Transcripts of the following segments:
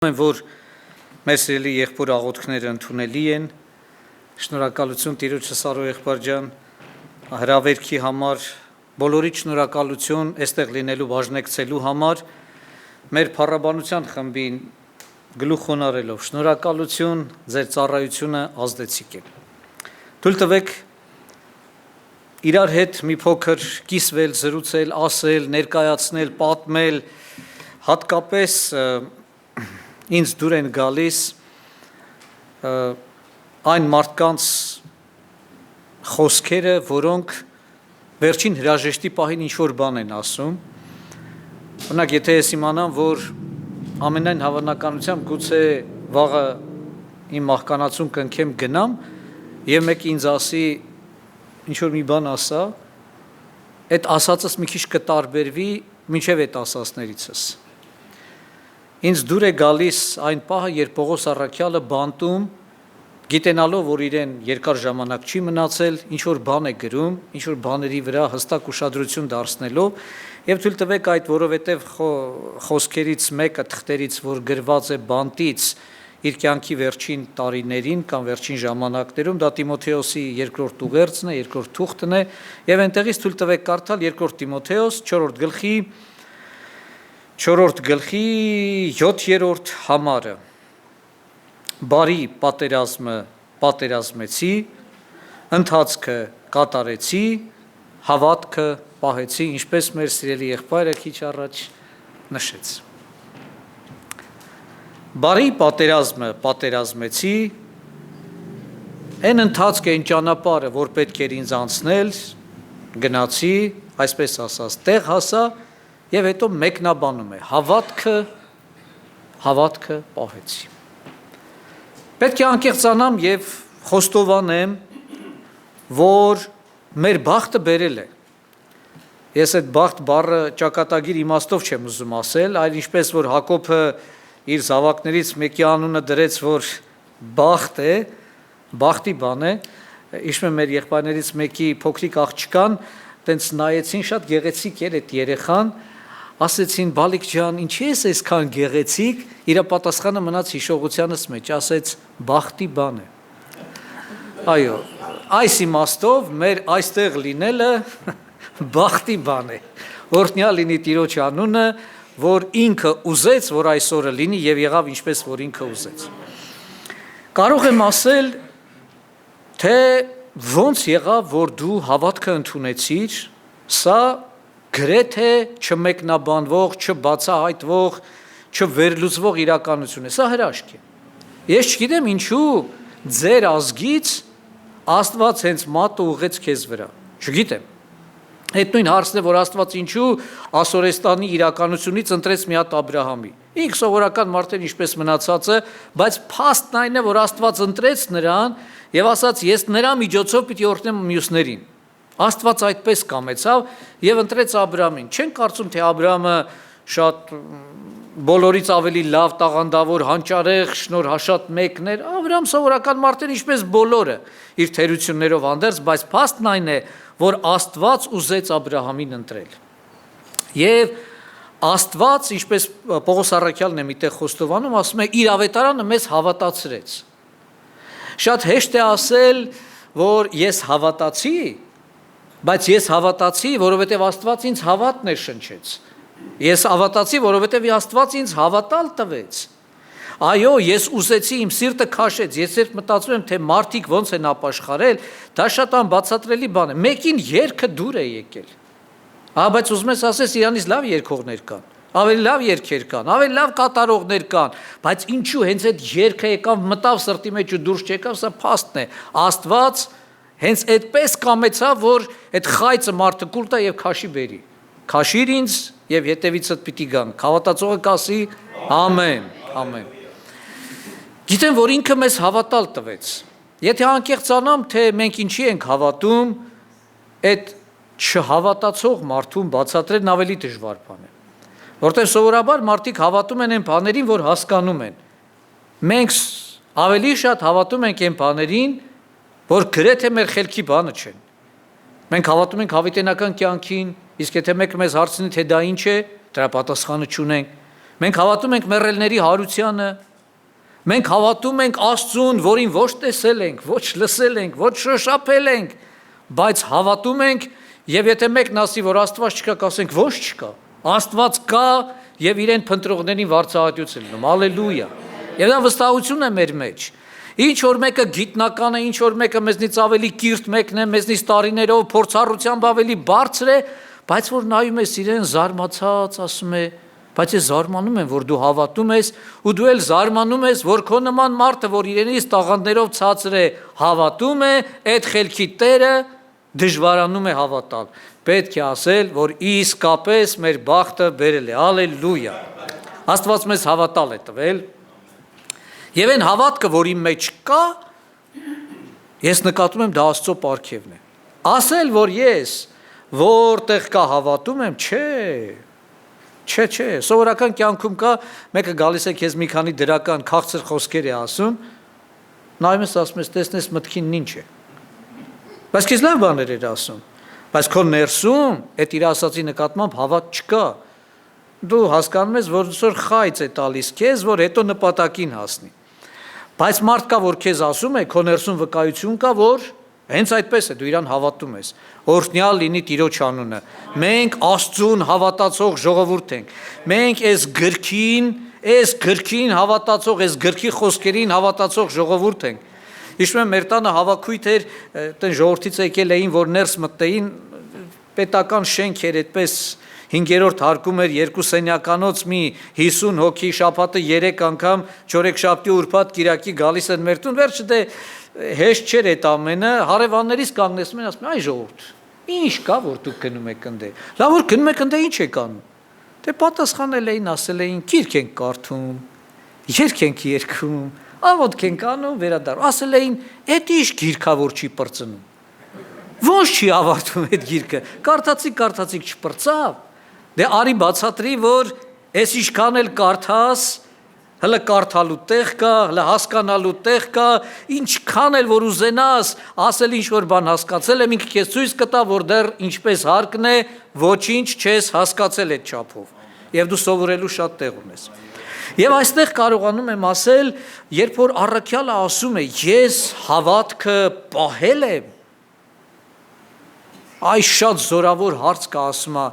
Որ մեր սիրելի եղբոր աղոթքները ընդունելի են, շնորհակալություն Տիրոջը Սարո եղբայր ջան, հրավերքի համար, բոլորիդ շնորհակալություն այստեղ լինելու բաժնեկցելու համար, մեր փառաբանության խմբին գլուխ խոնարհելով, շնորհակալություն, ձեր ծառայությունը ազդեցիկ է։ Թույլ տվեք իրար հետ մի փոքր կիսվել, զրուցել, ասել, ներկայացնել, պատմել, հատկապես ինձ դուր են գալիս այն մարդկանց խոսքերը, որոնք վերջին հրաժեշտի պահին ինչ-որ բան են ասում։ Օրինակ, եթե ես իմանամ, որ ամենայն հավանականությամբ գուցե վաղը իմ մահկանացուն կնքեմ գնամ, եւ մեկը ինձ ասի ինչ-որ մի բան ասա, այդ ասածս մի քիչ կտարբերվի մինչև այդ ասածներիցս։ Ինձ դուր է գալիս այն պահը, երբ Պողոս առաքյալը բանտում, գիտենալով, որ իրեն երկար ժամանակ չի մնացել, ինչ-որ բան է գրում, ինչ-որ բաների վրա հստակ ուշադրություն դարձնելով, եւ թույլ տվեք այդ, որովհետեւ խոսքերից մեկը թղթերից, որ գրված է բանտից իր կյանքի վերջին տարիներին կամ վերջին ժամանակներում, դա Տիմոթեոսի երկրորդ ուղերձն է, երկրորդ թուղթն է, եւ այնտեղից թույլ տվեք կարդալ երկրորդ Տիմոթեոս 4-րդ գլխի 7-րդ համարը, բարի պատերազմը պատերազմեցի, ընթացքը կատարեցի, հավատքը պահեցի, ինչպես մեր սիրելի եղբայրը քիչ առաջ նշեց։ Բարի պատերազմը պատերազմեցի, այն ընթացքը, այն ճանապարհը, որ պետք էր ինձ անցնել, գնացի, այսպես ասած, տեղ հասա, եւ հետո մեկնաբանում է, հավատքը պահեցի։ Պետք է անկեղծանամ եւ խոստովանեմ, որ մեր բախտը բերել է։ Ես այդ բախտ բառը ճակատագիր իմաստով չեմ ուզում ասել, այլ ինչպես որ Հակոբը իր զավակներից մեկի անունը դրեց, որ բախտ է, բախտի բան է, իշմե մեր եղբայրներից մեկի փոքրիկ աղջկան, տենց նայեցին, շատ գեղեցիկ էր այդ երեխան, ասեցին բալիկ ջան, ինչի ես այսքան գեղեցիկ, իր պատասխանը մնաց հիշողությանս մեջ, ասեց բախտի բան է։ Այո, այս իմաստով մեր այստեղ լինելը բախտի բան է։ Օրհնյալ լինի Տիրոջ անունը, որ ինքը ուզեց, որ այսօրը լինի եւ եղավ ինչպես որ ինքը ուզեց։ Կարող եմ ասել, թե ոնց եղավ, որ դու հավատքը ընդունեցիր, սա գրեթե չմեկնաբանվող, չբացահայտվող, չվերլուծվող իրականություն է, սա հրաշք է։ Ես չգիտեմ ինչու ձեր ազգից Աստված հենց մատը ուղղեց քեզ վրա, չգիտեմ։ Այդ նույն հարցն է, որ Աստված ինչու Ասորեստանի իրականությունից ընտրեց մի հատ Աբրահամի։ Ինք սովորական մարդեն ինչպես մնացածը, բայց փաստն այն է, որ Աստված ընտրեց նրան եւ ասաց, ես նրա միջոցով պիտի օրհնեմ մյուսներին։ Աստված այդպես կամեցավ եւ ընտրեց Աբրահամին։ Չեն կարծում, թե Աբրահամը շատ բոլորից ավելի լավ տաղանդավոր, հանճարեղ, շնորհաշատ մեկն էր։ Աբրահամ սովորական մարդեր ինչպես բոլորը իր թերություններով հանդերձ, բայց փաստն այն է, որ Աստված ուզեց Աբրահամին ընտրել։ Եվ Աստված, ինչպես Պողոս առաքյալն է միտեղ խոստովանում, ասում է, իր ավետարանը մեզ հավատացրեց։ Շատ հեշտ է ասել, որ ես հավատացի, բայց ես հավատացի, որովհետև Աստված ինձ հավատն էր շնչեց։ Ես հավատացի, որովհետև Աստված ինձ հավատալ տվեց։ Այո, ես ուզեցի, իմ սիրտը քաշեց, ես երբ մտածում եմ, թե մարդիկ ոնց են ապաշխարել, դա շատ անբացատրելի բան է։ Մեկին երգը դուր է եկել։ Բայց ուզում ես ասես, իրանից լավ երգողներ կան, ավելի լավ երգեր կան, ավելի լավ կատարողներ կան, բայց ինչու հենց այդ երգը եկավ, մտավ սրտի մեջ ու դուրս չեկավ, սա փաստն է։ Աստված հենց այդպես կամեցավ, որ այդ խայծը մարդը կուլ տա եւ քաշի բերի։ Քաշիր ինձ եւ հետևիցդ պիտի գան։ Հավատացողը կասի ամեն, ամեն։ Գիտեմ, որ ինքը մեզ հավատալ տվեց։ Եթե անկեղծանամ, թե մենք ինչի ենք հավատում, այդ չհավատացող մարդուն բացատրելն ավելի դժվար բան է։ Որտեղ սովորաբար մարդիկ հավատում են այն բաներին, որ հասկանում են։ Մենք ավելի շատ հավատում ենք այն բաներին, որ գրեթե մեր խելքի բանը չեն։ Մենք հավատում ենք հավիտենական կյանքին, իսկ եթե մեկը մեզ հարցնի, թե դա ինչ է, դրա պատասխանը չունենք։ Մենք հավատում ենք մեռելների հարությանը, մենք հավատում ենք Աստծուն, որին ոչ տեսել ենք, ոչ լսել ենք, ոչ շոշափել ենք, բայց հավատում ենք, եւ եթե մեկն ասի, որ Աստված չկա, կասենք ոչ չկա։ Աստված կա եւ իրեն փնտրողներին վարձահատություն լինում։ Հալելույա։ Եվ դա վստահություն է մեր մեջ։ Ինչ որ մեկը գիտնական է, ինչ որ մեկը մեզնից ավելի կիրթ մեկն է, մեզնից տարիներով փորձառությամբ ավելի բարձր է, բայց որ նայում ես իրեն զարմացած, ասում է, բայց ես զարմանում եմ, որ դու հավատում ես, ու դու էլ զարմանում ես, որ քո նման մարդը, որ իրենից տաղանդներով ցածր է, հավատում է, այդ խելքի Տերը դժվարանում է հավատալ։ Պետք է ասել, որ իսկապես մեր բախտը բերել է։ Հալելույա։ Աստված մեզ հավատալ է տվել։ Եվ այն հավատքը, որ իմ մեջ կա, ես նկատում եմ դա Աստծո պարգևն է։ Ասել, որ ես որտեղ կա հավատում եմ, չէ, սովորական կյանքում կա, մեկը գալիս է քեզ մի քանի դրական քաղցր խոսքեր է ասում, նայում ես ասում ես, տեսնես մտքին ինչ է։ Բայց քեզ լավ բաներ էր ասում, բայց քո ներսում այդ իր ասածի նկատմամբ հավատ չկա։ Դու հասկանում ես, որ ոնց որ խայծ է տալիս քեզ, որ հետո նպատակին հասնի։ Բայց մարդ կա, որ քեզ ասում է, քո ներսում վկայություն կա, որ հենց այդպես է, դու իրան հավատում ես։ Օրհնյալ լինի Տիրոջ անունը։ Մենք Աստծուն հավատացող ժողովուրդ ենք։ Մենք այս գրքին հավատացող, այս գրքի խոսքերին հավատացող ժողովուրդ ենք։ Հիշում եմ, մեր տանը հավաքույթ էր, տեն ժողովրդից եկել էին, որ ներս մտնեին, պետական շենք էր այդպես 5-րդ հարկում էր 2 սենյականոց մի 50 հոգի շաբաթը 3 անգամ չորեքշաբթի ուրբաթ կիրակի գալիս են մեր տուն, վերջը դե հեշտ չէր այդ ամենը, հարևաններից կանգնեցնում են, ասում են, այ ժողովուրդ, ինչ կա, որ դուք գնում եք ընդ։ Լավ որ գնում եք ընդ, ինչ եք անում։ Դե պատասխանել էին, ասել էին, գիրք ենք կարդում, երգ ենք երգում, աղոթք ենք անում, վերադառնում։ Ասել էին, էդ ինչ գիրքա, որ չի պրծնում։ Ոնց չի ավարտվում այդ գիրքը։ Կարդացիկ չպրծավ։ Դե արի բացատրի, որ այս ինչքան էլ կարդաս, հələ կարդալու տեղ կա, հələ հասկանալու տեղ կա, ինչքան էլ որ ուզենաս, ասել ինչ որ բան հասկացել եմ, ինքը քեզ ցույց կտա, որ դեռ ինչպես հարկն է, ոչինչ չես հասկացել այդ չափով։ Եվ դու սովորելու շատ տեղ ունես։ Եվ այստեղ կարողանում եմ ասել, երբ որ առաքյալը ասում է, ես հավատքը պահել եմ, այս շատ զորավոր հարց կա, ասում է,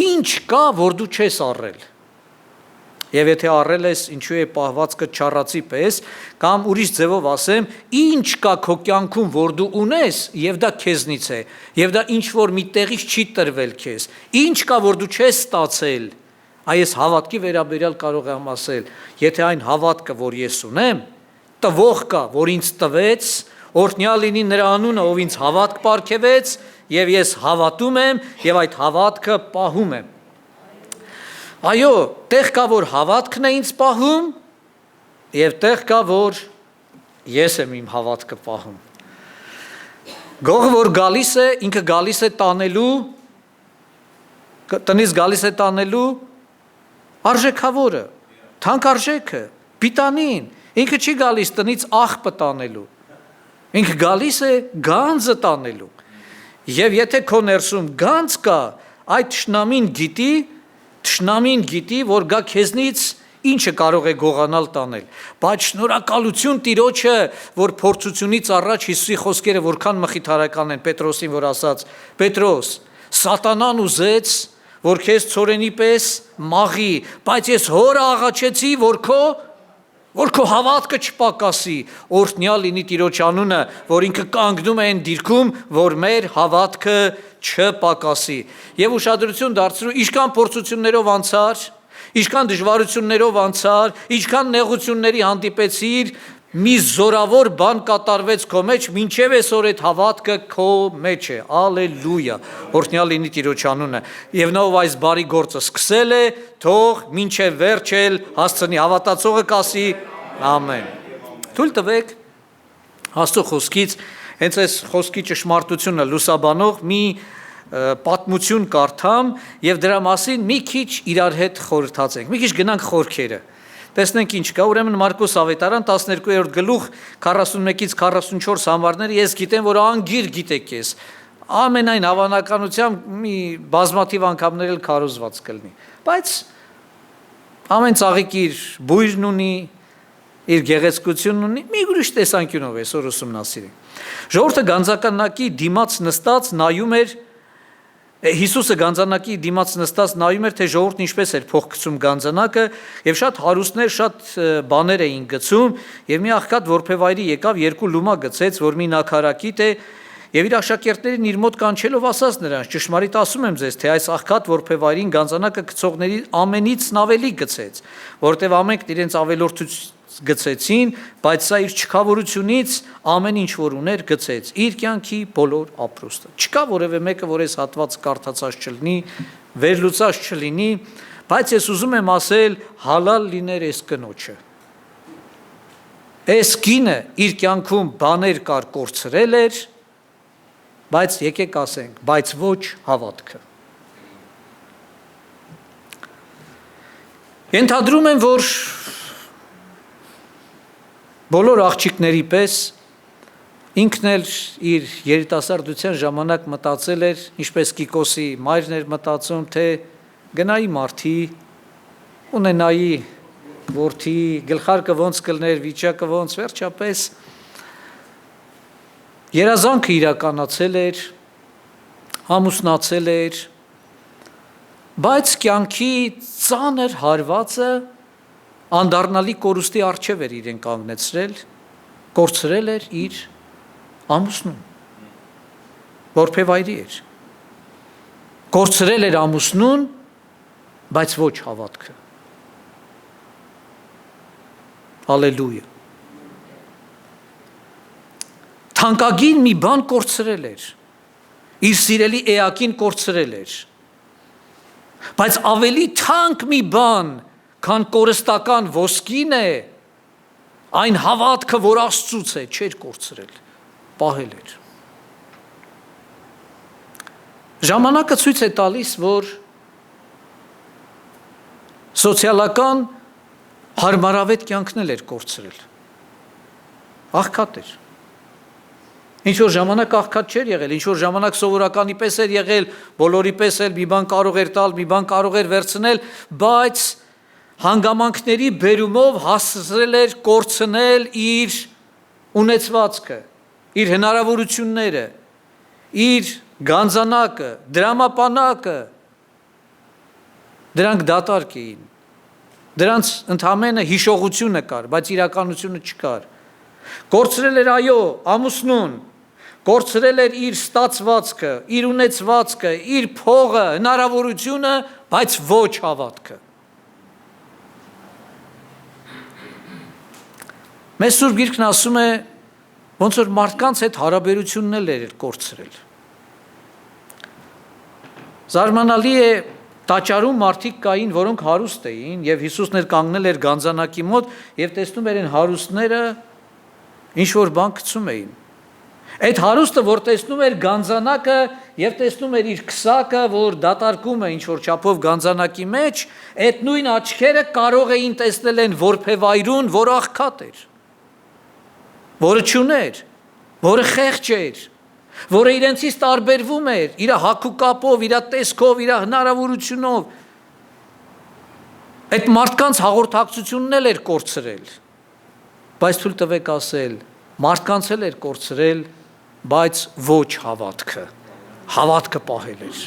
ինչ կա, որ դու չես առել։ Եվ եթե առել ես, ինչու է պահվածքը չառացի պես, կամ ուրիշ ձևով ասեմ, ինչ կա քո կյանքում, որ դու ունես, եւ դա քեզնից է, եւ դա ինչ որ մի տեղից չի տրվել քեզ, ինչ կա, որ դու չես ստացել, այս հավատքի վերաբերյալ կարող եմ ասել, եթե այն հավատքը, որ ես ունեմ, տվող կա, որ ինձ տվեց, օրհնյալ լինի նրա անունը, ով ինձ հավատք պարգևեց, եւ ես հավատում եմ եւ այդ հավատքը պահում եմ։ Այո, տեղ կա, որ հավատքն է ինձ պահում, եւ տեղ կա, որ ես եմ իմ հավատքը պահում։ Գողը, որ գալիս է, ինքը գալիս է տանելու, տնից գալիս է տանելու արժեքավորը, թանկարժեքը, պիտանին, ինքը չի գալիս տնից աղբը տանելու, ինքը գալիս է գանձը տանելու։ Եվ եթե քո ներսում գանձ կա, այդ թշնամին գիտի, որ գա քեզնից ինչը կարող է գողանալ տանել։ Բայց շնորհակալություն Տիրոջը, որ փորձությունից առաջ Հիսուսի խոսքերը որքան մխիթարական են Պետրոսին, որ ասաց. Պետրոս, սատանան ուզեց, որ քեզ ցորենի պես մաղի, բայց ես հորը աղաչեցի, որ քո հավատքը չպակասի, օրհնյալ լինի Տիրոջ անունը, որ ինքը կանգնում է այն դիրքում, որ մեր հավատքը չպակասի։ Եվ ուշադրություն դարձրու, ինչքան փորձություններով անցար, ինչքան դժվարություններով անցար, ինչքան նեղությունների հանդիպեցիր, մի զորավոր բան կատարվեց քո մեջ, մինչև այսօր այդ հավատքը քո մեջ է։ Ալելույա։ Օրհնյալ լինի Տիրոջ անունը։ Եվ նա ով այս բարի գործը սկսել է, թող մինչև վերջ էլ հասցնի, հավատացողը կասի ամեն։ Թույլ տվեք Աստծո խոսքից, հենց այս խոսքի ճշմարտությունը լուսաբանող մի պատմություն կարդամ եւ դրա մասին մի քիչ իրար հետ խորհրդացենք։ Մի քիչ գնանք խորքերը։ Տեսնենք ինչ կա, ուրեմն Մարկոս ավետարան 12-րդ գլուխ 41-ից 44 համարները ես գիտեմ, որ անգիր գիտեք ես, ամենայն հավանականությամբ մի բազմաթիվ անգամներ էլ քարոզված կլինի, բայց Ամեն ծաղիկ իր բույրն ունի, իր գեղեցկությունն ունի, մի ուրիշ տեսանկյունով այսօր ուսումնասիրենք։ Ժողովուրդը գանձականակի դիմաց նստած նայում էր, Հիսուսը գանձանակի դիմաց նստած նայում էր, թե ժողովուրդն ինչպես էր փոխգծում գանձանակը, եւ շատ հարուստներ, շատ բաներ էին գցում, եւ մի աղքատ որբևայրի եկավ, երկու լումա գցեց, որ մի նաքարակիտ է, եւ իր աշակերտներին իր մոտ կանչելով ասաց նրանց. ճշմարիտ ասում եմ ձեզ, թե այս աղքատ որբևայրին գանձանակը գցողների ամենից ավելի գցեց, որտեւ ամենքն իրենց ավելորդից գցեցին, բայց սա իր չքավորությունից ամեն ինչ որ ուներ գցեց, իր կյանքի բոլոր ապրուստը։ Չկա որևէ մեկը, որ այս հատվածը կարդացած չլինի, վերլուծած չլինի, բայց ես ուզում եմ ասել, հալալ լիներ այս կնոջը։ Այս կինը իր կյանքում բաներ կար կորցրել էր, բայց եկեք ասենք, բայց ոչ հավատքը։ Ենթադրում եմ, որ բոլոր աղջիկների պես ինքն էլ իր երիտասարդության ժամանակ մտածել էր, ինչպես Կիկոսի մայրն էր մտածում, թե գնայի մարդի, ունենայի որդի, գլխարկը ոնց կլներ, վիճակը ոնց, վերջապես երազանքը իրականացել էր, ամուսնացել էր, բայց կյանքի ծանր հարվածը անդառնալի կորուստի առջև էր իրեն կանգնեցրել, կորցրել էր իր ամուսնուն, որբևայրի էր, կորցրել էր ամուսնուն, բայց ոչ հավատքը։ Հալելույա։ Թանկագին մի բան կորցրել էր, իր սիրելի էակին կորցրել էր, բայց ավելի թանկ մի բան, քան կորստական ոսկին է, այն հավատքը, որ Աստծուց է, չէր կորցրել, պահել էր։ Ժամանակը ցույց է տալիս, որ սոցիալական հարմարավետ կյանքն էլ էր կորցրել, աղքատ էր։ Ինչ-որ ժամանակ աղքատ չէր եղել, ինչ-որ ժամանակ սովորականի պես էր եղել, բոլորի պես էլ մի բան կարող էր տալ, մի բան կարող էր վերցնել, բայց հանգամանքների բերումով հասցրել էր կորցնել իր ունեցվածքը, իր հնարավորությունները, իր գանձանակը, դրամապանակը, դրանք դատարկ էին, դրանց ընդամենը հիշողությունը կար, բայց իրականությունը չկար, կորցրել էր այո ամուսնուն, կորցրել էր իր ստացվածքը, իր ունեցվածքը, իր փողը, հնարավորությունը, բայց ոչ հավատքը։ Մեծ Սուրբ Գիրքն ասում է, ոնց որ մարդկանց հետ հարաբերությունն էր կորցրել։ Զարմանալի է, տաճարում մարդիկ կային, որոնք հարուստ էին, եւ Հիսուսն էր կանգնել էր գանձանակի մոտ եւ տեսնում էր այն հարուստները ինչ որ բան գցում էին։ Այդ հարուստը, որ տեսնում էր գանձանակը եւ տեսնում էր իր քսակը, որ դատարկում է ինչ որ չափով գանձանակի մեջ, այդ նույն աչքերը կարող էին տեսնել են որբևայրուն, որ աղքատ էր, որը չուներ, որը խեղճ էր, որը իրենցից տարբերվում էր, իր հագուկապով, իր տեսքով, իր հնարավորությունով։ Այդ մարդկանց հաղորդակցությունն էլ էր կորցրել, բայց թույլ տվեք ասել, մարդկանց էլ էր կորցրել, բայց ոչ հավատքը, հավատքը պահել էր։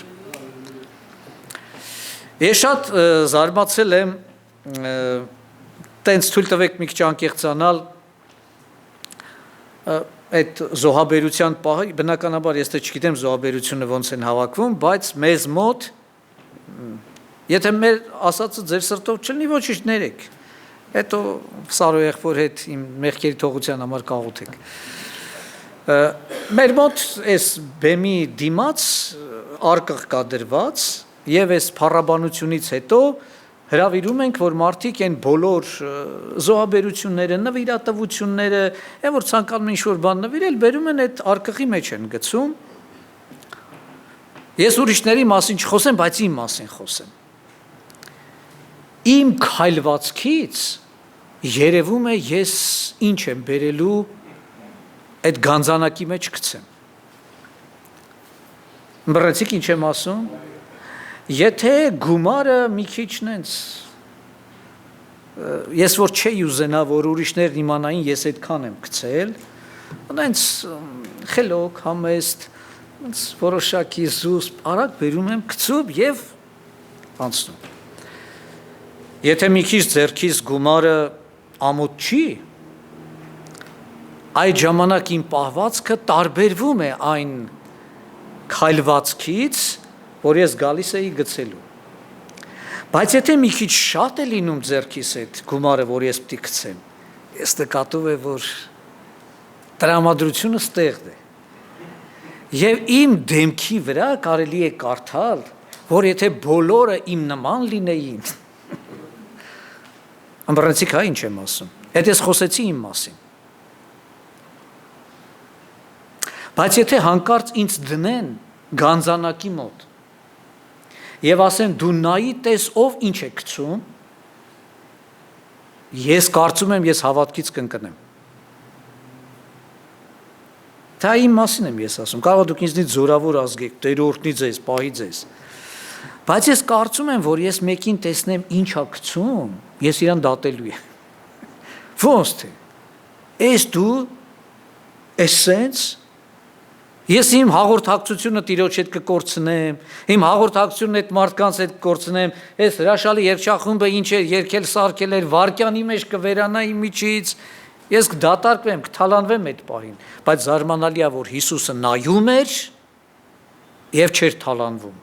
Ես շատ զարմացել եմ, տենց թույլ տվեք մի քիչ անկեղծանալ, այդ զոհաբերության պահը, բնականաբար ես չգիտեմ զոհաբերությունը ոնց են հավաքվում, բայց մեզ մոտ, եթե մեր ասածը ձեր սրտով չլինի, ոչինչ ներեք, հետո Սարո եղբոր հետ իմ մեղքերի թողության համար կաղոթեք։ Մեր մոտ այս բեմի դիմաց արկղ կա դրված եւ այս փառաբանությունից հետո հրավիրում ենք, որ մարդիկ են բոլոր զոհաբերությունները, նվիրատվությունները, այն որ ցանկանում են ինչ-որ բան նվիրել, բերում են այդ արկղի մեջ են գցում։ Ես ուրիշների մասին չխոսեմ, բայց իմ մասին խոսեմ։ Իմ քայլվածքից երևում է ես ինչ եմ բերելու այդ գանձանակի մեջ գցեմ։ Մռեցիք ինչ եմ ասում։ Եթե գումարը մի քիչ նենց ես որ չէի ուզենա, որ ուրիշներն իմանային, ես այդքան եմ գցել, այնց խելոք, համեստ, որոշակի զուսպ, արագ բերում եմ, գցում եւ անցնում։ Եթե մի քիչ ձեռքից գումարը ամոթ չի, այդ ժամանակ իմ պահվածքը տարբերվում է այն քայլվածքից, որ ես գալիս էի գցելու։ Բայց եթե մի քիչ շատ է լինում ձեռքիս այդ գումարը, որ ես պիտի գցեմ, ես նկատում եմ, որ տրամադրությունը ստեղծ է։ Եվ իմ դեմքի վրա կարելի է կարդալ, որ եթե բոլորը իմ նման լինեին, ըմբռնեցիք հա ինչ եմ ասում, այդ ես խոսեցի իմ մասին։ Բայց եթե հանկարծ ինձ դնեն գանձանակի մոտ եւ ասեն դու նայի տես ով ինչ է գցում, ես կարծում եմ ես հավատքից կընկնեմ։ Դա իմ մասին եմ ես ասում, կարող է դուք ինձնից զորավոր ազգեք, տերորդնի ձեզ, պահի ձեզ։ Բայց ես կարծում եմ, որ ես մեկին տեսնեմ ինչ է գցում, ես իրան դատելու եմ։ Ոնց թե։ Էս դու էսենց ես իմ հաղորդակցությունը տիրոջ հետ կկորցնեմ, իմ հաղորդակցությունն այդ մարդկանց հետ կկորցնեմ, այս հրաշալի երգչախումբը ինչ է երգել սարքել էր, վարկյանի մեջ կվերանա իմ միջից, ես կդատարկվեմ, կթալանվեմ այդ պահին, բայց զարմանալի է, որ Հիսուսը նայում էր եւ չէր թալանվում։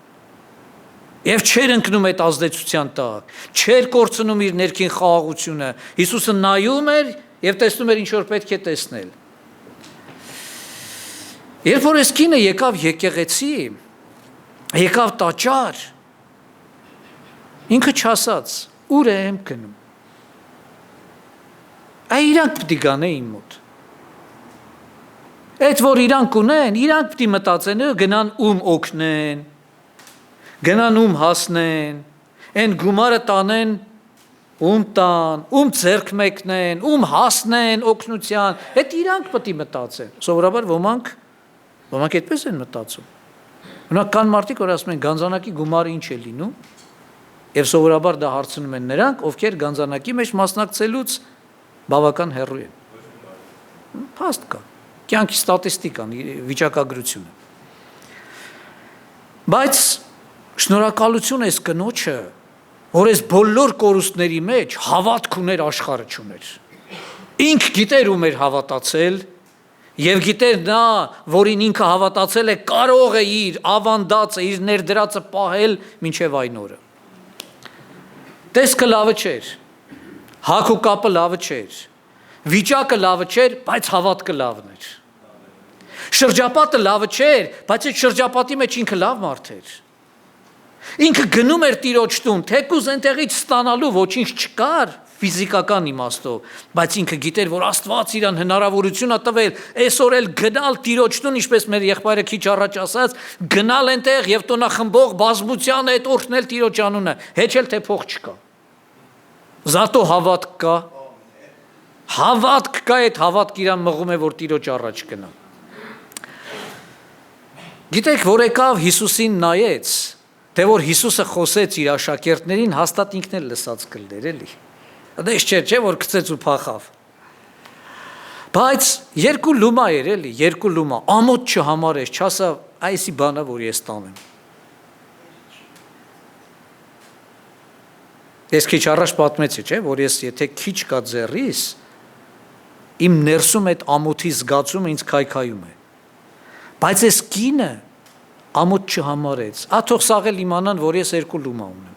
Եվ չէր ընկնում այդ ազդեցության տակ, չէր կորցնում իր ներքին խաղաղությունը, Հիսուսը նայում էր եւ տեսնում էր ինչ որ պետք է տեսնել։ Երբ որ այս կինը եկավ եկեղեցի, եկավ տաճար, ինքը չասաց, ուր եմ գնում։ Այ իրանք պիտի գան իմ մոտ։ Այդ որ իրանք ունեն, իրանք պիտի մտածեն, գնան ում օգնեն, գնան ում հասնեն, այն գումարը տանեն ում տան, ում ձեռք մեկնեն, ում հասնեն օգնության, այդ իրանք պիտի մտածեն։ Սովորաբար ոմանք այդպես են մտածում։ Օրինակ կան մարդիկ, որ ասում են գանձանակի գումարը ինչ է լինում, եւ սովորաբար դա հարցնում են նրանք, ովքեր գանձանակի մեջ մասնակցելուց բավական հեռու են։ Փաստ կա, կյանքի ստատիստիկան, վիճակագրությունը։ Բայց շնորհակալություն այս կնոջը, որ այս բոլոր կորուստների մեջ հավատք ուներ աշխարհը չուներ։ Ինք գիտեր ում էր հավատացել, եւ գիտեր նա, որին ինքը հավատացել է, կարող է իր ավանդածը, իր ներդրածը պահել մինչև այն օրը։ Տեսքը լավը չէր, հագու կապը լավը չէր, վիճակը լավը չէր, բայց հավատքը լավն էր։ Շրջապատը լավը չէր, բայց այդ շրջապատի մեջ ինքը լավ մարդ էր։ Ինքը գնում էր տիրոջ տուն, թեկուզ այնտեղից ստանալու ոչինչ չկար ֆիզիկական իմաստով, բայց ինքը գիտեր, որ Աստված իրան հնարավորություն է տվել այսօր էլ գնալ տիրոջ տուն, ինչպես մեր եղբայրը քիչ առաջ ասաց, գնալ այնտեղ եւ տոնախմբող բազմության հետ օրհնել տիրոջ անունը, հեչել թե փող չկա։ Զատո հավատք կա։ Հավատք կա, այդ հավատք իրան մղում է, որ տիրոջ առաջ գնա։ Գիտեք, որ եկավ Հիսուսին նայեց, թե որ Հիսուսը խոսեց իր աշակերտներին, հաստատ ինքն էլ լսած կլներ էլի։ Դες չէ, որ գցեց ու փախավ։ Բայց երկու լումա էր էլի, երկու լումա, ամոթ չհամարեց, չասա այսի բանը, որ ես տանեմ։ Ես քիչ առաջ պատմեցի, չէ, որ ես եթե քիչ կա ձեռիս, իմ ներսում այդ ամոթի զգացումը ինձ քայքայում է։ Բայց այս կինը ամոթ չհամարեց, աթող սաղել իմանան, որ ես երկու լումա ունեմ։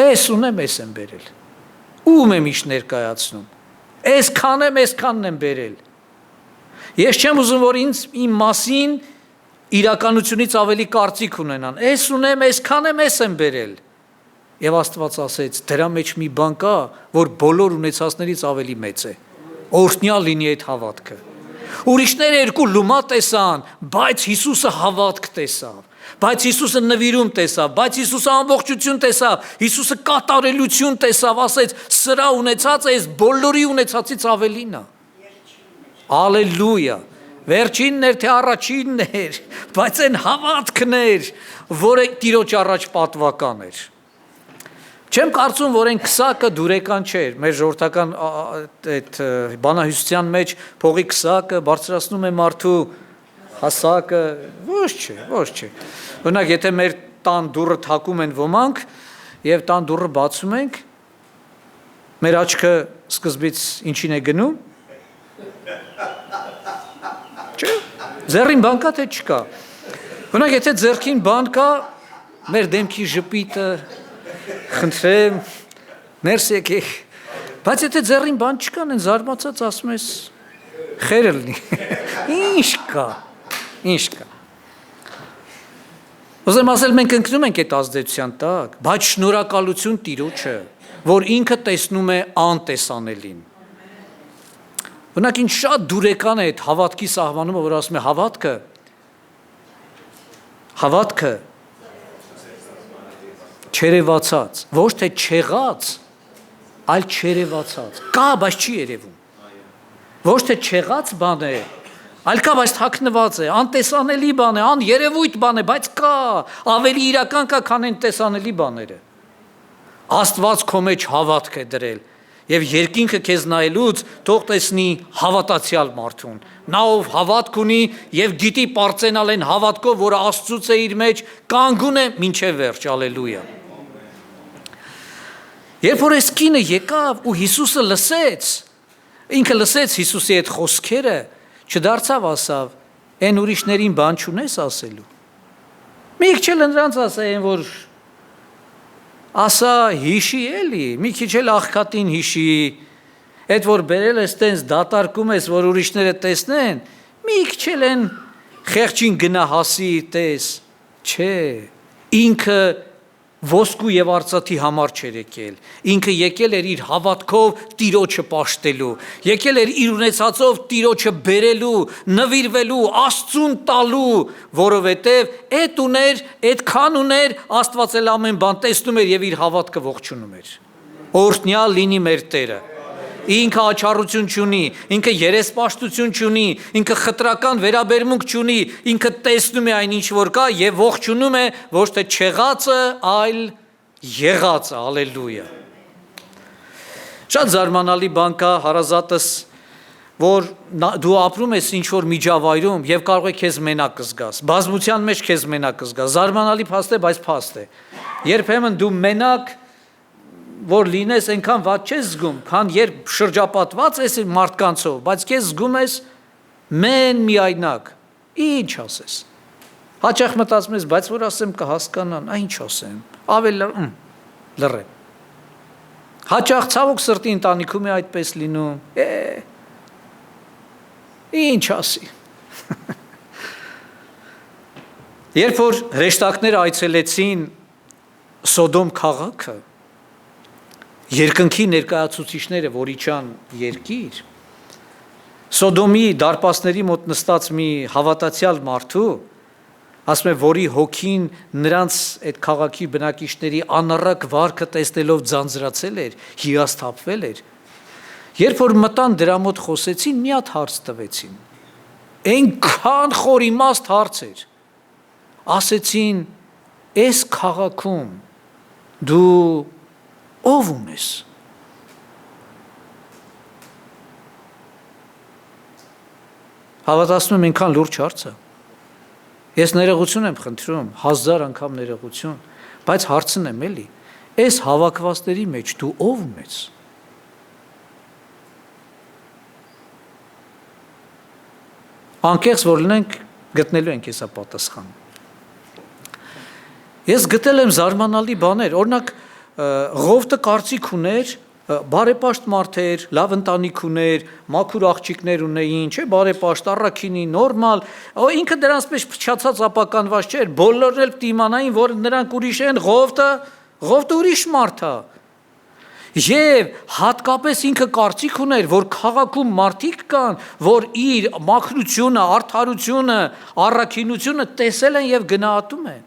Էս ունեմ, էս եմ բերել։ Ում եմ իշ ներկայացնում։ Այսքանն եմ բերել։ Ես չեմ ուզում, որ ինձ իմ մասին իրականությունից ավելի կարծիք ունենան։ Էս ունեմ, այսքան եմ, էս եմ բերել։ Եվ Աստված ասեց, դրա մեջ մի բան կա, որ բոլոր ունեցածներից ավելի մեծ է։ Օրհնյալ լինի այդ հավատքը։ Ուրիշները երկու լումա տեսան, բայց Հիսուսը հավատք տեսավ, բայց Հիսուսը նվիրում տեսավ, բայց Հիսուսը ամբողջություն տեսավ, Հիսուսը կատարելություն տեսավ, ասեց, սրա ունեցած է, այս բոլորի ունեցածից ավելին է։ Ալելույա։ Վերջինն էր, թե առաջինն էր, բայց այն հավատքն էր, որը Տիրոջ առաջ պատվական էր։ Չեմ կարծում, որ այն քսակը դուրեկան չէր, մեր ժողովրդական այդ բանահյուսության մեջ փողի քսակը բարձրացնում է մարդու հասակը, ոչ չէ։ Օրինակ, եթե մեր տան դուռը թակում են ոմանք եւ տան դուռը բացում ենք, մեր աչքը սկզբից ինչին է գնում։ Չէ՞։ Ձեռին բան կա թե չկա։ Օրինակ, եթե ձեռքին բան կա, մեր դեմքի ժպիտը խնդրեմ, ներս եկեք, բայց եթե ձեռին բան չկան, են զարմացած ասում ես, խերը լինի, ինչ կա, Ուզեմ ասել, մենք ընկնում ենք այդ ազդեցության տակ, բայց շնորհակալություն Տիրոջը, որ ինքը տեսնում է անտեսանելին։ Օրինակ, ինչ շատ դուրեկան է այդ հավատքի սահմանումը, որ ասում է հավատքը չերևացած, ոչ թե չեղած, այլ չերևացած, կա, բայց չի երևում, ոչ թե չեղած բան է, այլ կա, բայց թաքնված է, անտեսանելի բան է, աներևույթ բան է, բայց կա, ավելի իրական կա, քան այն տեսանելի բաները։ Աստված քո մեջ հավատք է դրել, եւ երկինքը քեզ նայելուց թող տեսնի հավատացյալ մարդուն, նա ով հավատք ունի եւ գիտի պարծենալ այն հավատքով, որը Աստծուց է իր մեջ, կանգուն է մինչեւ վերջ, ալելույա։ Երբ որ այս կինը եկավ ու Հիսուսը լսեց, ինքը լսեց Հիսուսի այդ խոսքերը, չդարձավ ասավ, այն ուրիշներին բան չունես ասելու։ Մի քիչ էլ նրանց ասային, որ ասա հիշի էլի, մի քիչ էլ աղքատին հիշի, այդ որ բերել ես տենց դատարկում ես, որ ուրիշները տեսնեն, մի քիչ էլ են խեղճին գնահասի տես, չէ, ինքը ոսկու եւ արծաթի համար չէր եկել, ինքը եկել էր իր հավատքով Տիրոջը պաշտելու, եկել էր իր ունեցածով Տիրոջը բերելու, նվիրվելու, Աստծուն տալու, որովհետեւ այդ ուներ, այդքան ուներ, Աստված էլ ամեն բան տեսնում էր եւ իր հավատքը ողջունում էր։ Օրհնյալ լինի մեր Տերը։ Ինքը աչառություն չունի, ինքը երեսպաշտություն չունի, ինքը խտրական վերաբերմունք չունի, ինքը տեսնում է այն ինչ որ կա եւ ողջունում է ոչ թե չեղածը, այլ եղածը, հալելույա։ Շատ զարմանալի բան կա, հարազատս, որ դու ապրում ես ինչ որ միջավայրում եւ կարող է քեզ մենակ զգաս, բազմության մեջ քեզ մենակ զգաս, զարմանալի փաստ է, բայց փաստ է։ Երբեմն դու մենակ որ լինես այնքան վատ չես զգում, քան երբ շրջապատված ես մարդկանցով, բայց քեզ զգում ես միայնակ, ինչ ասես։ Հաճախ մտածում ես, բայց որ ասեմ կհասկանան, ինչ ասեմ, ավելի լռեմ։ Հաճախ ցավոք սրտի ընտանիքում է այդպես լինում, ինչ ասի։ Երբ որ հրեշտակները այցելեցին Սոդոմ քաղաքը, երկնքի ներկայացուցիչները, որ իջան երկիր, Սոդոմի դարպասների մոտ նստած մի հավատացյալ մարդու, ասում է, որի հոգին նրանց այդ քաղաքի բնակիչների անառակ վարքը տեսնելով ձանձրացել էր, հիասթափվել էր, երբ որ մտան դրա մոտ խոսեցին, մի հատ հարց տվեցին, այնքան խորիմաստ հարց էր, ասեցին, այս քաղաքում դու ով ունես։ Հավատացնում եմ ինքան լուրջ հարց է։ Ես ներողություն եմ խնդրում, 1000 անգամ ներողություն, բայց հարցն եմ էլի, այս հավաքվածների մեջ դու ով ունես։ Անկեղծ որ լինենք, գտնելու ենք եսա պատասխան։ Ես գտել եմ զարմանալի բաներ, օրինակ Ղովտը կարծիք ուներ, բարեպաշտ մարդ էր, լավ ընտանիք ուներ, մաքուր աղջիկներ ունեին, չէ, բարեպաշտ, առաքինի, նորմալ, ինքը դրանց պես փչացած ապականված չէր, բոլորն էլ դիմանային, որ նրանք ուրիշ են, Ղովտը ուրիշ մարդ է։ Եվ հատկապես ինքը կարծիք ուներ, որ քաղաքում մարդիկ կան, որ իր մաքրությունը, արդարությունը, առաքինությունը տեսել են եւ գնահատում են։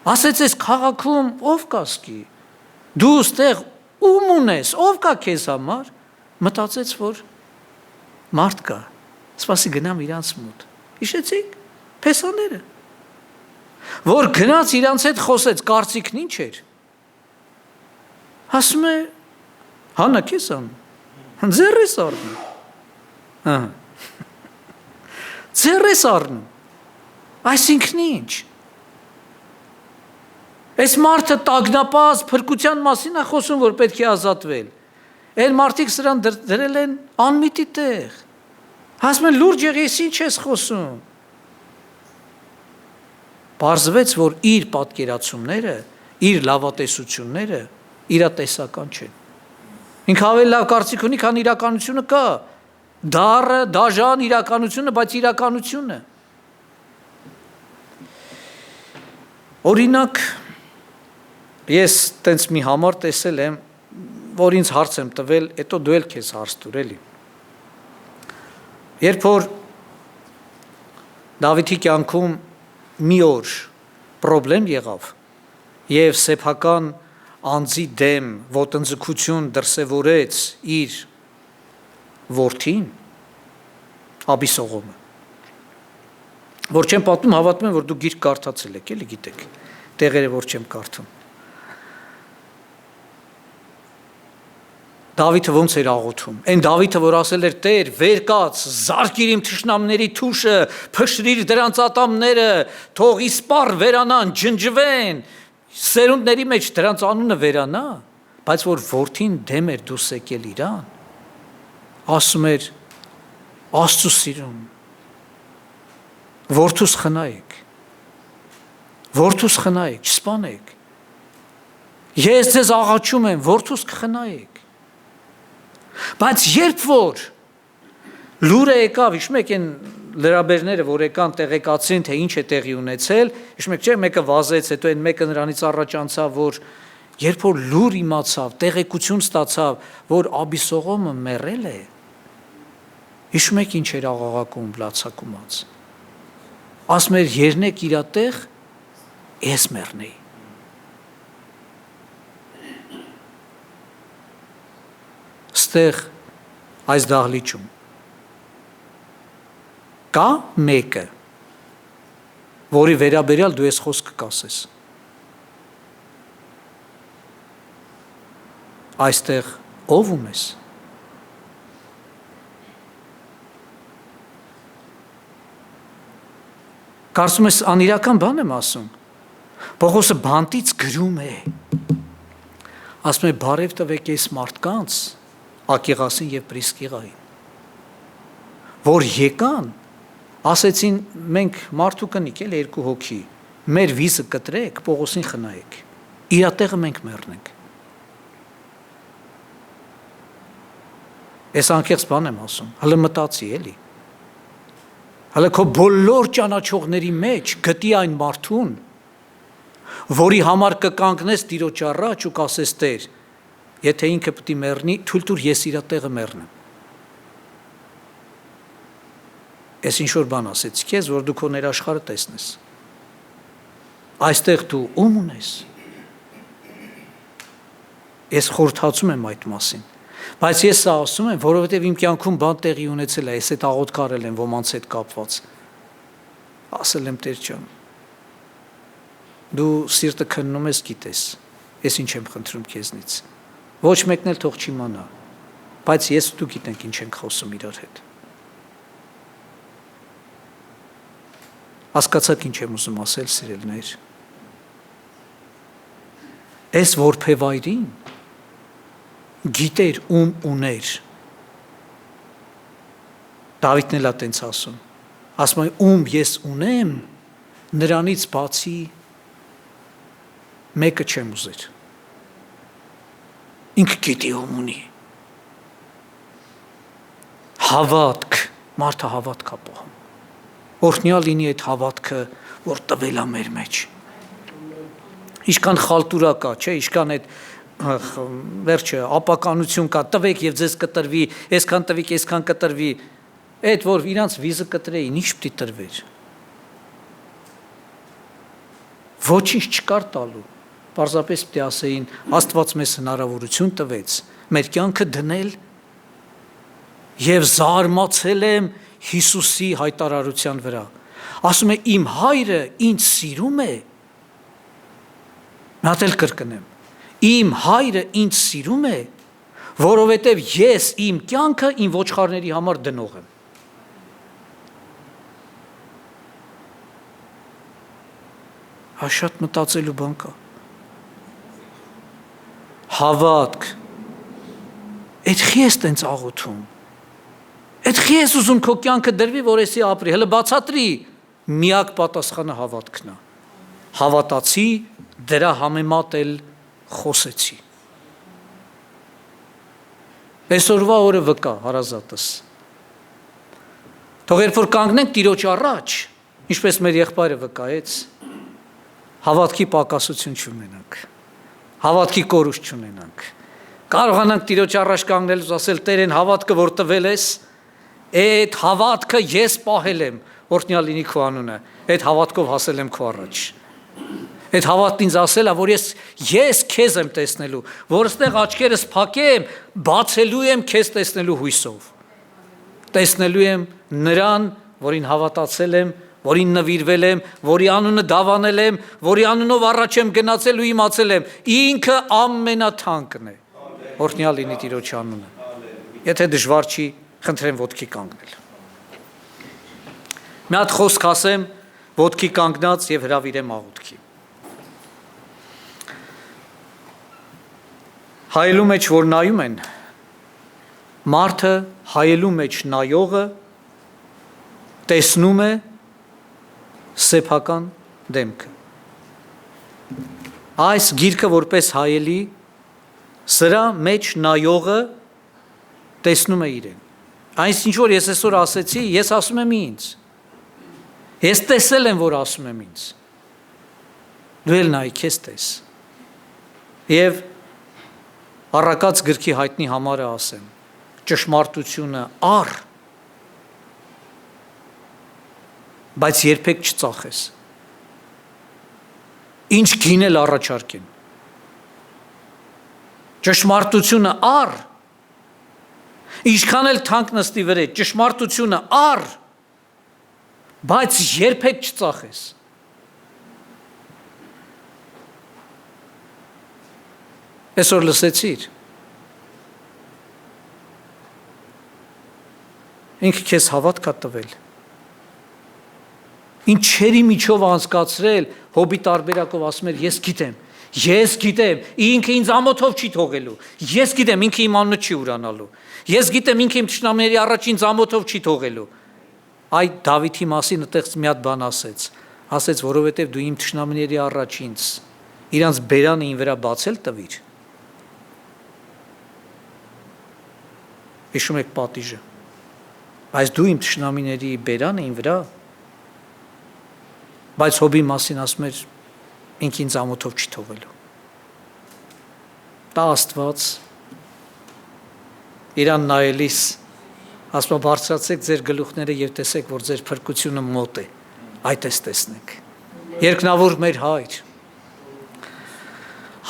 Ասեց ես քաղաքում ով կա սկի, դու ստեղ ում ունես, ով կա քեզ համար, մտածեց, որ մարդ կա, սպասի գնամ իրանց մոտ, հիշեցիք, փեսաները, որ գնաց իրանց հետ խոսեց, կարծիքն ինչ էր, Ասում է, հանա քեզ ան, ձեռ ես առնում, ձեռ ես առնում, այսինքն ինչ, այս մարդը տագնապած փրկության մասին է խոսում, որ պետք է ազատվել, այլ մարդիկ սրան դրել են անմիտի տեղ, ասում են լուրջ եղի, ես ինչ ես խոսում, պարզվեց, որ իր պատկերացումները, իր լավատեսությունները իրատեսական չեն, ինքը ավելի լավ կարծիք ունի, քան իրականությունը կա, դառը, դաժան իրականությունը, բայց իրականությունը, օրինակ, ես տենց մի համար տեսել եմ, որ ինձ հարց եմ տվել, հետո դու էլ քեզ հարց տուր էլի։ Երբ որ Դավիթի կյանքում մի օր պրոբլեմ եղավ եւ սեփական անձի դեմ ոտնձգություն դրսևորեց իր որդին Աբիսողոմը, որ չեմ պատմում, հավատում եմ, որ դու գիրք կարդացել եք, էլի գիտեք, տեղերը որ չեմ կարդում։ Դավիթը ոնց էր աղոթում, այն Դավիթը, որ ասել էր Տեր, վեր կաց, զարկիր իմ թշնամների թուշը, փշրիր դրանց ատամները, թող իսպառ վերանան, ջնջվեն, սերունդների մեջ դրանց անունը վերանա, բայց որ որդին դեմ էր դուս եկել իրան, ասում էր Աստծու սիրում, որդուս խնայեք, չսպանեք, ես ձեզ աղաչում եմ, որդուս կխնայեք, բայց երբ որ լուրը եկավ, հիշում եք այն լրաբերները, որ եկան տեղեկացրին, թե ինչ է տեղի ունեցել, հիշում եք չէ, մեկը վազեց, հետո այն մեկը նրանից առաջ անցավ, որ երբ որ լուր իմացավ, տեղեկություն ստացավ, որ Աբիսողոմը մեռել է, հիշում եք ինչ էր աղաղակում, բլացակումած, ասում էր երնեք իրա տեղ, ես մեռնեի, ստեղ այս դահլիճում կա մեկը, որի վերաբերյալ դու ես խոսքը կասես, այստեղ ով ում ես, կարծում ես անիրական բան եմ ասում, Պողոսը բանտից գրում է, ասում է բարև տվեք այս մարդկանց, Ակիղասին և Պրիսկիղային, որ եկան, ասեցին մենք մարդու կնիկ էլ երկու հոգի, մեր վիզը կտրեք, Պողոսին խնայեք, իրա տեղը մենք մեռնենք, ես անկեղծ բան եմ ասում, հլը մտածի էլի, հլը քո բոլոր ճանաչողների մեջ գտի այն մարդուն, որի համար կկանգնես Տիրոջ առաջ ու կասես Տեր, եթե ինքը պիտի մեռնի, թույլ տուր ես իրա տեղը մեռնեմ։ Ես ինչ-որ բան ասեցի քեզ, որ դու քո ներաշխարհը տեսնես։ Այստեղ դու ում ունես։ Ես խորհրդացում եմ այդ մասին, բայց ես սա ասում եմ, որովհետև իմ կյանքում բան տեղի ունեցել է, ես այդ աղոթք արել եմ ոմանց հետ կապված։ Ասել եմ Տեր ջան, դու սիրտը քննում ես, գիտես, ես ինչ եմ խնդրում քեզնից։ Ոչ մեկն էլ թող չիմանա, բայց ես ու դու գիտենք ինչ ենք խոսում իրար հետ։ Հասկացաք ինչ եմ ուզում ասել, սիրելիներ։ Այս որբևայրին գիտեր ում ուներ։ Դավիթն էլ է տենց ասում։ Ասում է ում ես ունեմ, նրանից բացի մեկը չեմ ուզեր։ Ինքը գիտի ում ունի, հավատք, մարդը հավատք է պահում, օրհնյալ լինի այդ հավատքը, որ տվել է մեր մեջ, ինչքան խալտուրա կա, չէ, ինչքան այդ վերջը ապականություն կա, տվեք և ձեզ կտրվի, այսքան տվեք, այսքան կտրվի, այդ որ իրանց վիզը կտրեին, ինչ պիտի տրվեր, ոչինչ չկար տալու, պարզապես պիտի ասեին, Աստված մեզ հնարավորություն տվեց, մեր կյանքը դնել և զարմացել եմ Հիսուսի հայտարարության վրա, ասում է իմ հայրը ինձ սիրում է, մի հատ էլ կրկնեմ, Իմ հայրը ինձ սիրում է, որովհետև ես իմ կյանքը իմ ոչխարների համար դնող եմ։ Շատ մտածելու բան կա։ Հավատք։ Այդ խի ես տենց աղոթում։ Այդ խի ես ուզում քո կյանքը դրվի, որ էսի ապրի։ Հələ բացատրի, միակ պատասխանը հավատքն է։ Հավատացի, դրա համեմատ էլ խոսեցի։ Այսօրվա օրը վկա, հարազատս։ Թող երբ որ կանգնենք Տիրոջ առաջ, ինչպես մեր եղբայրը վկայեց, հավատքի պակասություն չունենանք, հավատքի կորուստ չունենանք, կարողանանք Տիրոջ առաջ կանգնելուց ասել Տեր են հավատքը որ տվել ես, այդ հավատքը ես պահել եմ, օրհնյալ լինի քո անունը, այդ հավատքով հասել եմ քո առաջ, այդ հավատն ինձ ասել է որ ես քեզ եմ տեսնելու, որ այստեղ աչքերս փակեմ, բացելու եմ քեզ տեսնելու հույսով, տեսնելու եմ նրան, որին հավատացել եմ, որին նվիրվել եմ, որի անունը դավանել եմ, որի անունով առաջ եմ գնացել ու իմացել եմ, ինքը ամենաթանկն է, օրհնյալ լինի Տիրոջ անունը, եթե դժվար չի, խնդրեմ ոտքի կանգնել, մի հատ խոսք ասեմ, ոտքի կանգնած և հրավիրեմ աղոթքի, հայելու մեջ որ նայում են, մարդը հայելու մեջ նայողը տեսնում է սեփական դեմքը։ Այս գիրքը որպես հայելի, սրա մեջ նայողը տեսնում է իրեն։ Այս ինչ որ ես այսօր ասեցի, ես ասում եմ ինձ։ Ես տեսել եմ, որ ասում եմ ինձ։ Դու էլ նայ, քեզ տես։ Եվ առակաց գրքի հայտնի համարը ասեմ, ճշմարտությունը առ, բայց երբեք չծախես, ինչ գինել առաջարկեն, ճշմարտությունը առ, ինչքան էլ թանկ նստի վրա, ճշմարտությունը առ, բայց երբեք չծախես, այսօր լսեցիր, ինքը քեզ հավատք է տվել, ինչերի միջով անցկացրել, հոբի տարբերակով ասում էր, ես գիտեմ, ինքը ինձ ամոթով չի թողելու, ես գիտեմ, ինքը իմ անունը չի ուրանալու, ես գիտեմ, ինքը իմ թշնամիների առաջ ինձ ամոթով չի թողելու, այդ Դավիթի մասին այդտեղ մի հատ բան ասեց, որովհետև դու իմ թշնամիների առաջ ինձ, իրանց բերանը ին վրա բացել տվիր, հիշում եք պատիժը, բայց դու իմ թշնամիների բերանը ին վրա, բայց հոբի մասին ասում էր, ինք ինձ ամոթով չի թողելու, տա Աստված, իրան նայելիս, ասում բարձրացեք ձեր գլուխները և տեսեք, որ ձեր փրկությունը մոտ է, այդ ես տեսնենք, երկնավոր մեր հայր,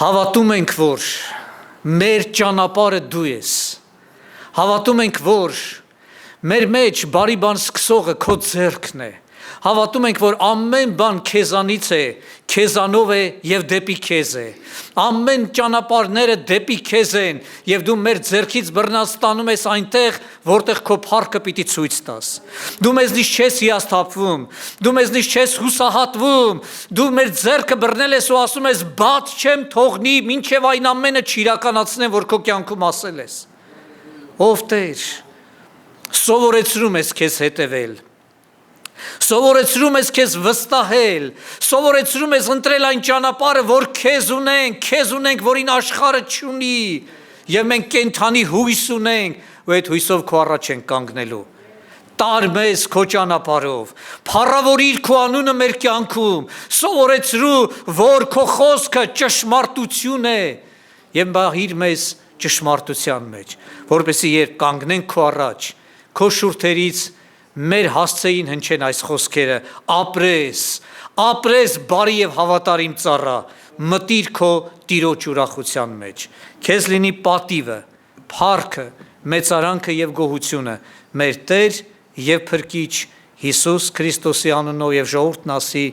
հավատում ենք, որ մեր ճանապարհը դու ես, հավատում ենք, որ մեր մեջ բարի բան սկսողը քո ձեռքն է, հավատում ենք, որ ամեն բան քեզանից է, քեզանով է և դեպի քեզ է, ամեն ճանապարհները դեպի քեզ են և դու մեր ձեռքից բռնած տանում ես այնտեղ, որտեղ քո փառքը պիտի ցույց տաս, դու մեզնից չես հիասթափվում, դու մեզնից չես հուսահատվում, դու մեր ձեռքը բռնել ես ու ասում ես, բաց չեմ թողնի, մինչև այն ամենը չիրականացնեմ, որ քո կյանքում ասել ես, ով Տեր, սովորեցնում ես քեզ հետևել, սովորեցնում ես քեզ վստահել, սովորեցնում ես ընտրել այն ճանապարհը, որ քեզ ունենք, որին աշխարհը չունի, եւ մենք կենթանի հույս ունենք, ու այդ հույսով քո առաջ ենք կանգնելու։ Տար մեզ քո ճանապարհով, փառավորիր քո անունը մեր կյանքում, սովորեցրու, որ քո խոսքը ճշմարտություն է, եւ բահիր մեզ ճշմարտության մեջ, որպեսզի երբ կանգնենք քո առաջ, քո շուրթերից մեր հասցեին հնչեն այս խոսքերը, ապրես բարի և հավատարիմ ծառա, մտիր քո Տիրոջ ուրախության մեջ, քեզ լինի պատիվը, փառքը, մեծարանքը և գոհությունը, մեր Տեր և Փրկիչ Հիսուս Քրիստոսի անունով և ժողովուրդն ասի